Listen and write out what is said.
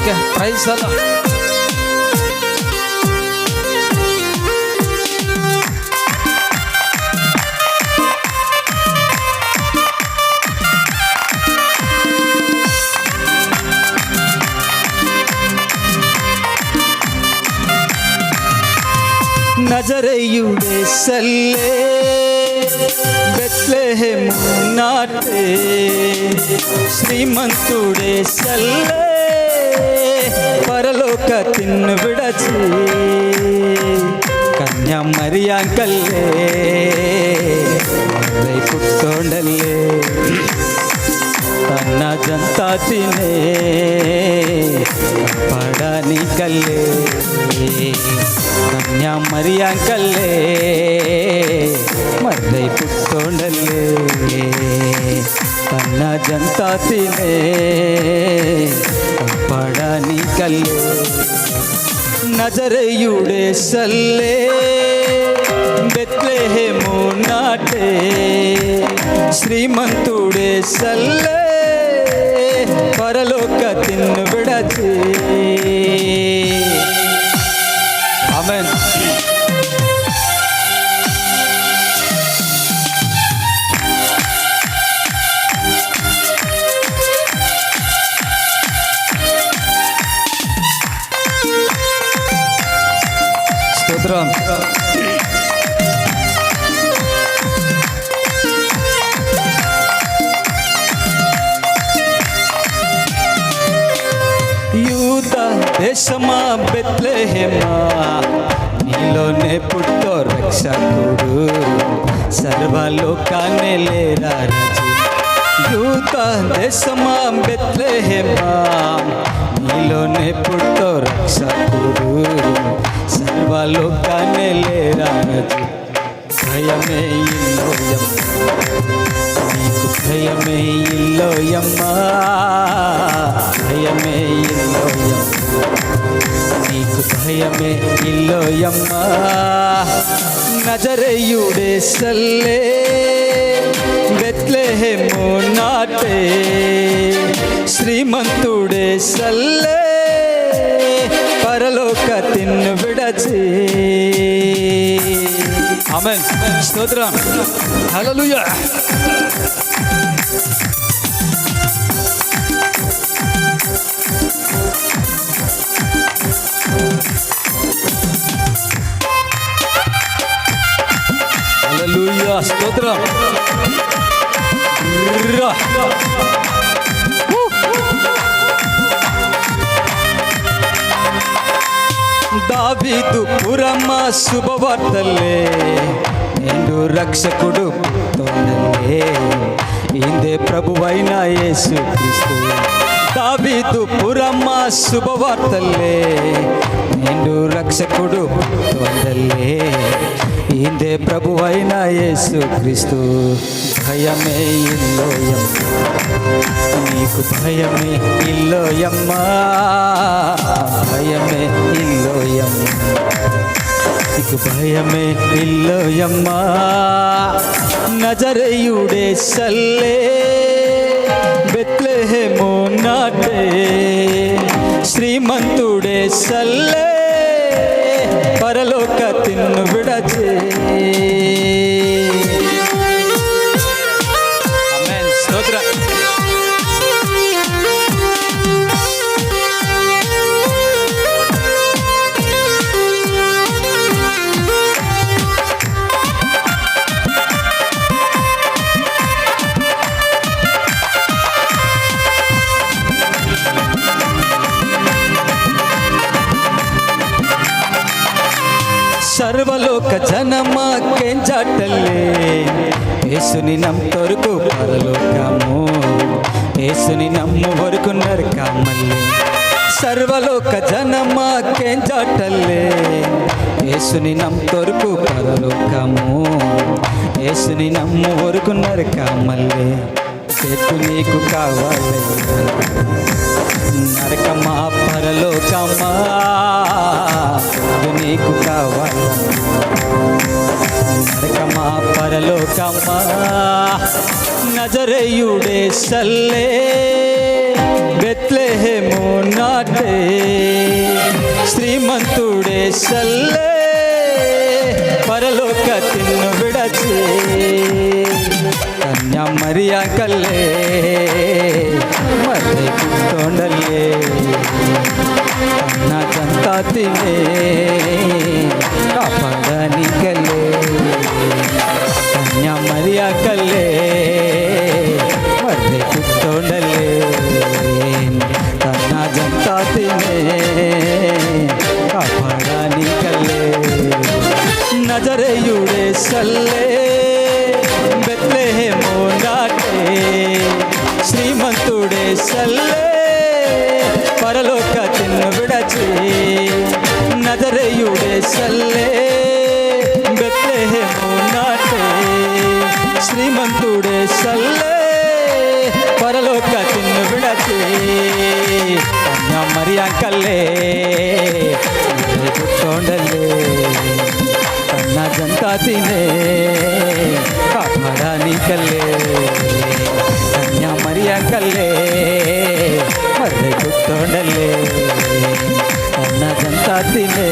Okay praise అలా. నజరేయుడే Salle Bethlehem నాటే శ్రీమంతుడే Salle పరలోక తిన్ను విడచి కన్యా మరియాంకల్లే పుట్టోండల్లే ತನ್ನ ಜಂತಾತಿನೇ ಪಡನಿ ಕಲ್ಲೇ ಕನ್ಯಾ ಮರಿಯಾಂಕಲ್ಲೇ ಮರ್ದೈ ಪುಟ್ಟೋಂಡಲ್ಲೇ ತನ್ನ ಜಂತಾತಿನೇ ಪಡನಿ ಕಲ್ಲೇ నజరేయుడే సల్లే బెత్లెహేము నాటే శ్రీమంతుడే సల్లే పరలోక తిన్ను విడచి. ఆమేన్. స్తోత్రం. యూదా దేశమా బెత్లెహేమా నీలోనే పుట్టో రక్షకుడు సర్వలోకాన్ని లేరా రాజు. యూదా దేశమా బెత్లెహేమా నీలోనే పుట్టో రక్షకుడు సర్వలోకాన్ని లేరా రాజు. భయమే ఇల్లోయం నీకు భయమే ఇల్లోయమ్మా భయమే ఇల్లోయం నీకు భయమే ఇల్లోయమ్మా. నజరేయుడే సల్లే బెత్లెహేము నాటే శ్రీమంతుడే సల్లే పరలోక తిన్ను విడచి. ఆమేన్. స్తోత్రం. హల్లెలూయా. హల్లెలూయా. స్తోత్రం. దావీదు పురమ్మ శుభవార్తలే నిండు రక్షకుడు పుట్టోండల్లే ఇందే ప్రభువైన యేసుక్రీస్తు. దావీదు పురమ్మ శుభవార్తలే నిండు రక్షకుడు పుట్టోండల్లే ఇందే ప్రభువైన యేసుక్రీస్తు. భయమే ఇల్లోయం నీకు భయమే ఇల్లోయమ్మా భయమే ఇల్లోయం నీకు భయమే ఇల్లోయమ్మా. నజరేయుడే సల్లే బెత్లెహేము నాటే శ్రీమంతుడే సల్లే పరలోక తిన్ను విడచి. ఆమేన్. స్తోత్రం. ಸರ್ವಲೋಕ ಜನಮ ಕೆಂಚಾಟಲ್ಲೇ యేసుని నమ్మొరకు పరలోకము యేసుని నమ్మొరకు నరకమల్లే. సర్వలోక జనమ ಕೆಂಚಾಟಲ್ಲೇ యేసుని నమ్మొరకు పరలోకము యేసుని నమ్మొరకు నరకమల్లే. చేతు నీకు కావాలి నరకమా పరలోకమా నీకు కావాలి నరకమా పరలోకమా. నజరేయుడే సల్లే బెత్లెహేము ನಾಟೆ ಶ್ರೀಮಂತುಡೆ ಸಲ್ಲೇ ಪರಲೋಕ ತಿನ್ನು ಬಿಡಚೆ ಕನ್ಯಾ ಮರಿಯ ಕಲ್ಲೇ ಮರ್ರೆ ಕುತ್ತೊಂಡಲ್ಲೇ ಕನ್ನ ಜಂತಾತಿನೇ ಕಾಪಾಡನಿ ಕಲ್ಲೇ ಕನ್ಯಾ ಮರಿಯ ಕಲ್ಲೇ ಮರ್ರೆ ಕುತ್ತೊಂಡಲ್ಲೇ ಕನ್ನ ಜಂತಾತಿನೇ ಕಾಪಾಡನಿ ಕಲ್ಲೇ ನಜರೇಯುಡೆ ಸಲ್ಲೇ ಬೆತ್ಲೆಹೇಮು ನಾಟೆ ಶ್ರೀಮಂತುಡೆ ಸಲ್ಲೇ పరలోక తిన్ను విడచి నజరేయుడే సల్లే బెత్లెహేము నాటే శ్రీమంతుడే సల్లే పరలోక తిన్ను విడచి కన్యా మరియా కల్లే కూర్చోండలే కన్న జంతా తినే కాపాడాని కల్లే కన్యా మరియా కల్లే మర్రే కూర్చోండలే కన్న జంతా తినే